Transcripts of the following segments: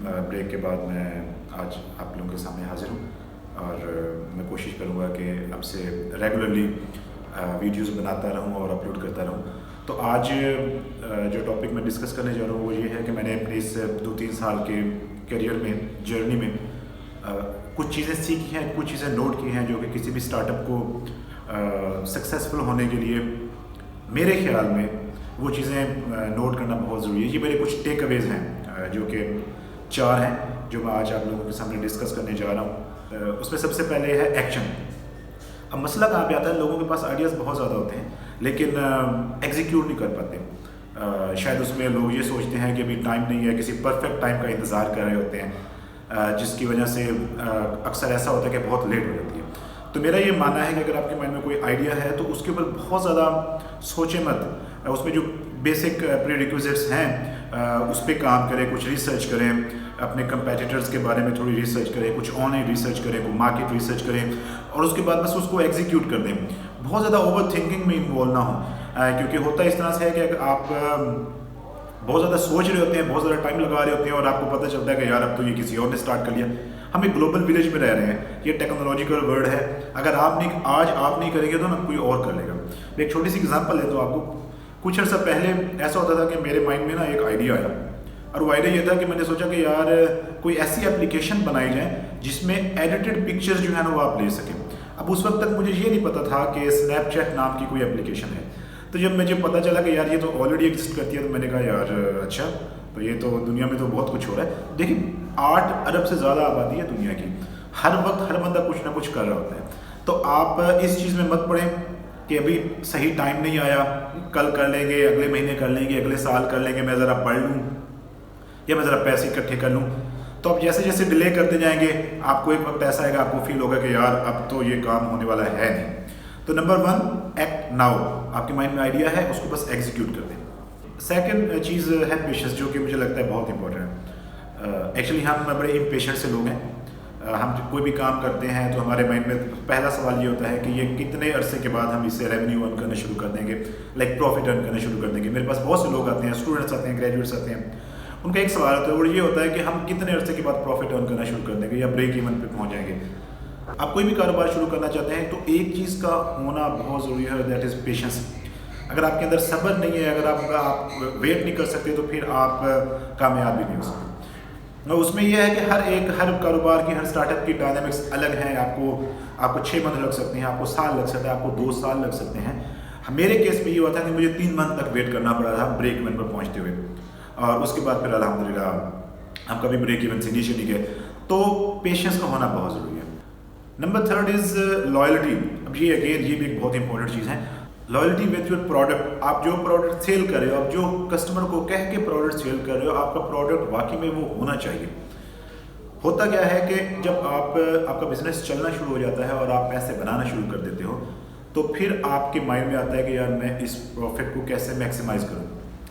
Break के बाद मैं आज आप लोगों के सामने हाज़िर हूँ और मैं कोशिश करूँगा कि अब से रेगुलरली वीडियोस बनाता रहूँ और अपलोड करता रहूँ। तो आज जो टॉपिक मैं डिस्कस करने जा रहा हूँ वो ये है कि मैंने अपने इस 2-3 साल के करियर में, जर्नी में कुछ चीज़ें सीखी हैं, कुछ चीज़ें नोट की हैं जो कि किसी भी स्टार्टअप को सक्सेसफुल होने के लिए मेरे ख्याल में वो चीज़ें नोट करना बहुत ज़रूरी है। ये मेरे कुछ टेक अवेज़ हैं जो कि 4 हैं जो मैं आज आप लोगों के सामने डिस्कस करने जा रहा हूँ। उसमें सबसे पहले है एक्शन। अब मसला कहाँ पे आता है, लोगों के पास आइडियाज़ बहुत ज़्यादा होते हैं लेकिन एग्जीक्यूट नहीं कर पाते। शायद उसमें लोग ये सोचते हैं कि अभी टाइम नहीं है, किसी परफेक्ट टाइम का इंतज़ार कर रहे होते हैं, जिसकी वजह से अक्सर ऐसा होता है कि बहुत लेट हो जाती है। तो मेरा ये मानना है कि अगर आपके माइंड में कोई आइडिया है तो उसके ऊपर बहुत ज़्यादा सोचें मत। उसमें जो बेसिक प्रीरिक्विजिट्स हैं उस पर काम करें, कुछ रिसर्च करें, अपने कंपेटिटर्स के बारे में थोड़ी रिसर्च करें, कुछ ऑनलाइन रिसर्च करें, कोई मार्केट रिसर्च करें और उसके बाद बस उसको एग्जीक्यूट कर दें। बहुत ज़्यादा ओवर थिंकिंग में इन्वॉल्व ना हो, क्योंकि होता इस तरह से है कि अगर आप बहुत ज़्यादा सोच रहे होते हैं, बहुत ज़्यादा टाइम लगा रहे होते हैं और आपको पता चलता है कि यार अब तो ये किसी और ने स्टार्ट कर लिया। हम एक ग्लोबल विलेज में रह रहे हैं, ये टेक्नोलॉजिकल वर्ल्ड है। अगर आज आप नहीं करेंगे तो ना कोई और कर लेगा। मैं एक छोटी सी एग्जांपल देता हूँ आपको। कुछ अर्सा पहले ऐसा होता था कि मेरे माइंड में ना एक आइडिया आया और वो आइडिया ये था कि मैंने सोचा कि यार कोई ऐसी एप्लीकेशन बनाई जाए जिसमें एडिटेड पिक्चर्स जो है ना वो आप ले सकें। अब उस वक्त तक मुझे ये नहीं पता था कि स्नैपचैट नाम की कोई एप्लीकेशन है। तो जब मुझे पता चला कि यार ये तो ऑलरेडी एग्जिस्ट करती है तो मैंने कहा यार अच्छा, तो ये तो दुनिया में तो बहुत कुछ हो रहा है। देखिए 8 अरब से ज़्यादा आबादी है दुनिया की, हर वक्त हर बंदा कुछ ना कुछ कर रहा होता है। तो आप इस चीज़ में मत पड़ें कि अभी सही टाइम नहीं आया, कल कर लेंगे, अगले महीने कर लेंगे, अगले साल कर लेंगे, मैं ज़रा पढ़ लूँ या मैं ज़रा पैसे इकट्ठे कर लूँ। तो आप जैसे जैसे डिले करते जाएंगे आपको एक वक्त ऐसा आएगा आपको फील होगा कि यार अब तो ये काम होने वाला है नहीं। तो नंबर 1, एक्ट नाउ। आपके माइंड में आइडिया है, उसको बस एग्जीक्यूट कर दें। सेकंड चीज़ है पेशेंस, जो कि मुझे लगता है बहुत इंपॉर्टेंट है। एक्चुअली हम बड़े इम्पेशेंट से लोग हैं। हम कोई भी काम करते हैं तो हमारे माइंड में पहला सवाल ये होता है कि ये कितने अरसे के बाद हम इससे रेवेन्यू अर्न करना शुरू कर देंगे, लाइक प्रॉफिट अर्न करना शुरू कर देंगे। मेरे पास बहुत से लोग आते हैं, स्टूडेंट्स आते हैं, ग्रेजुएट्स आते हैं, उनका एक सवाल होता है और ये होता है कि हम कितने अरसे के बाद प्रॉफिट अर्न करना शुरू कर देंगे या ब्रेक इवन पे पहुंच जाएंगे। आप कोई भी कारोबार शुरू करना चाहते हैं तो एक चीज़ का होना बहुत ज़रूरी है, दैट इज़ पेशेंस। अगर आपके अंदर सब्र नहीं है, अगर आप वेट नहीं कर सकते तो फिर आप कामयाब भी नहीं हो सकते। उसमें यह है कि हर कारोबार की, हर स्टार्टअप की डायनामिक्स अलग हैं। आपको 6 मंथ लग सकते हैं, आपको साल लग सकता है, आपको 2 साल लग सकते हैं। मेरे केस में ये हुआ था कि मुझे 3 मंथ तक वेट करना पड़ा था ब्रेक इवन पर पहुंचते हुए और उसके बाद फिर अल्हम्दुलिल्लाह हम कभी ब्रेक इवन से नीचे नहीं गए। तो पेशेंस का होना बहुत ज़रूरी है। Number 3 is loyalty. अब ये भी एक बहुत इंपॉर्टेंट चीज़ है। Loyalty with your product. आप जो प्रोडक्ट सेल कर रहे हो, आप जो कस्टमर को कह के प्रोडक्ट सेल कर रहे हो, आपका प्रोडक्ट वाकई में वो होना चाहिए। होता क्या है कि जब आपका बिजनेस चलना शुरू हो जाता है और आप पैसे बनाना शुरू कर देते हो तो फिर आपके माइंड में आता है कि यार मैं इस प्रॉफिट को कैसे मैक्सिमाइज करूँ,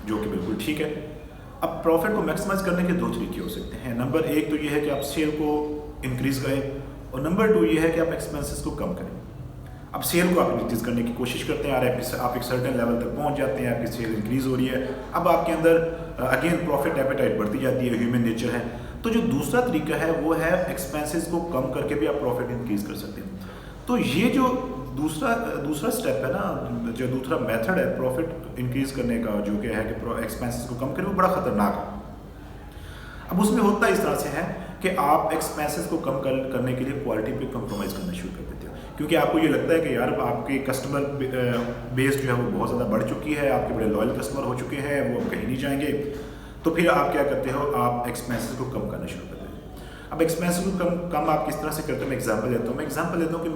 जो कि बिल्कुल ठीक है। अब प्रॉफिट को मैक्सिमाइज करने के 2 तरीके हो सकते हैं। नंबर 1 तो ये है कि आप सेल को इंक्रीज़ करें और नंबर 2 ये है कि आप एक्सपेंसेस को कम करें। अब सेल को आप इंक्रीज़ करने की कोशिश करते हैं, आप एक सर्टेन लेवल तक पहुंच जाते हैं, आपकी सेल इंक्रीज़ हो रही है। अब आपके अंदर अगेन प्रॉफिट एपेटाइट बढ़ती जाती है, ह्यूमन नेचर है। तो जो दूसरा तरीका है वो है एक्सपेंसेस को कम करके भी आप प्रॉफिट इंक्रीज़ कर सकते हैं। तो ये जो दूसरा स्टेप है ना, जो दूसरा मेथड है प्रॉफिट इंक्रीज़ करने का, जो कि है कि एक्सपेंसेस को कम करें, वो बड़ा ख़तरनाक है। अब उसमें होता इस तरह से है कि आप एक्सपेंसेस को कम करने के लिए क्वालिटी पे कंप्रोमाइज़ करना शुरू कर देते हो, क्योंकि आपको ये लगता है कि यार आपके कस्टमर बेस जो है वो बहुत ज़्यादा बढ़ चुकी है, आपके बड़े लॉयल कस्टमर हो चुके हैं, वो कहीं नहीं जाएंगे। तो फिर आप क्या करते हो, आप एक्सपेंसेस को कम करना शुरू कर देते हो। अब एक्सपेंसेस को कम आप किस तरह से करते हो, मैं एग्जांपल देता हूँ कि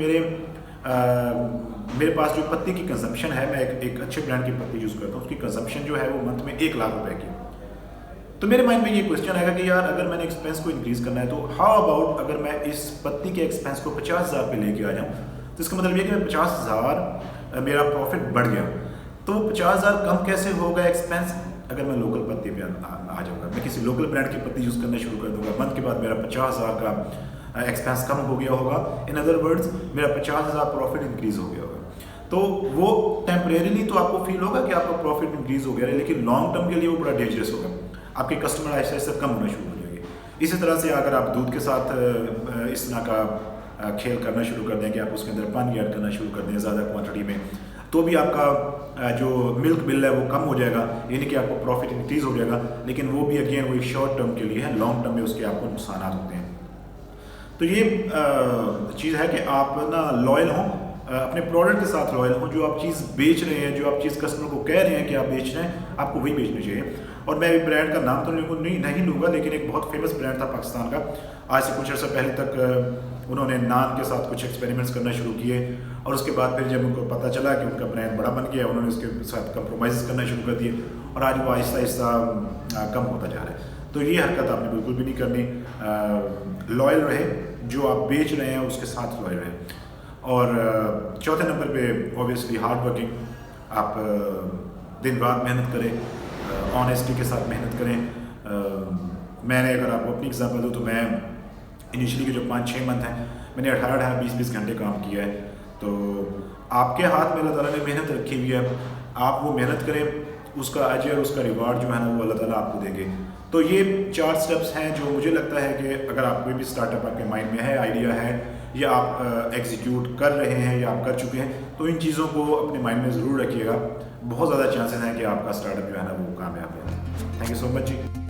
मेरे पास जो पत्ती की कंजम्पशन है, मैं एक अच्छे ब्रांड की पत्ती यूज़ करता हूँ, उसकी कंजम्पशन जो है वो मंथ में 1 लाख रुपए की। तो मेरे माइंड में ये क्वेश्चन आएगा कि यार अगर मैंने एक्सपेंस को इंक्रीज़ करना है तो हाउ अबाउट अगर मैं इस पत्ती के एक्सपेंस को 50,000 पे लेके आ जाऊँ। तो इसका मतलब ये कि 50,000 मेरा प्रॉफिट बढ़ गया। तो 50,000 कम कैसे होगा एक्सपेंस, अगर मैं लोकल पत्ती पे आ जाऊँगा, मैं किसी लोकल ब्रांड की पत्ती यूज़ करना शुरू कर दूँगा, मंथ के बाद मेरा 50,000 का एक्सपेंस कम हो गया होगा। इन अदर वर्ड्स मेरा 50,000 प्रॉफिट इंक्रीज़ हो गया होगा। तो वो टेम्परेरीली तो आपको फील होगा कि आपका प्रॉफिट इंक्रीज़ हो गया है, लेकिन लॉन्ग टर्म के लिए वो बड़ा डेंजरस होगा। आपके कस्टमर ऐसे ऐसे कम होना शुरू हो जाएंगे। इसी तरह से अगर आप दूध के साथ इस तरह का खेल करना शुरू कर दें कि आप उसके अंदर पानी ऐड करना शुरू कर दें ज़्यादा क्वांटिटी में, तो भी आपका जो मिल्क बिल है वो कम हो जाएगा, यानी कि आपको प्रॉफिट इंक्रीज़ हो जाएगा। लेकिन वो भी अगेन वो एक शॉर्ट टर्म के लिए है, लॉन्ग टर्म में उसके आपको नुकसान होते हैं। तो ये चीज़ है कि आप ना लॉयल हों, अपने प्रोडक्ट के साथ लॉयल हों। जो आप चीज़ बेच रहे हैं, जो आप चीज़ कस्टमर को कह रहे हैं कि आप बेच रहे हैं, आपको वही बेचनी चाहिए। और मैं ब्रांड का नाम तो नहीं लूँगा, लेकिन एक बहुत फेमस ब्रांड था पाकिस्तान का, आज से कुछ अर्सा पहले तक उन्होंने नान के साथ कुछ एक्सपेरिमेंट्स करना शुरू किए, और उसके बाद फिर जब उनको पता चला कि उनका ब्रांड बड़ा बन गया, उन्होंने उसके साथ कंप्रोमाइज़ करना शुरू कर दिए, और आज वो आहिस्ता आहिस्ता कम होता जा रहा है। तो ये हरकत आपने बिल्कुल भी नहीं करनी, लॉयल रहे, जो आप बेच रहे हैं उसके साथ लॉयल रहे। और चौथे नंबर पे ऑब्वियसली हार्ड वर्किंग, आप दिन रात मेहनत करें, ऑनेस्टी के साथ मेहनत करें। मैंने अगर आपको अपनी एग्जांपल दूँ तो मैं इनिशियली के जो 5-6 मंथ हैं मैंने 18-18, 20-20 घंटे काम किया है। तो आपके हाथ में अल्लाह ताला ने मेहनत रखी हुई है, आप वो मेहनत करें, उसका अजर, उसका रिवार्ड जो है ना वो अल्लाह ताला आपको देंगे। तो ये 4 स्टेप्स हैं जो मुझे लगता है कि अगर आप कोई भी स्टार्टअप आपके माइंड में है, आइडिया है, या आप एग्जीक्यूट कर रहे हैं या आप कर चुके हैं, तो इन चीज़ों को अपने माइंड में ज़रूर रखिएगा। बहुत ज़्यादा चांसेस हैं कि आपका स्टार्टअप जो है ना वो कामयाब है। Thank you so much ji.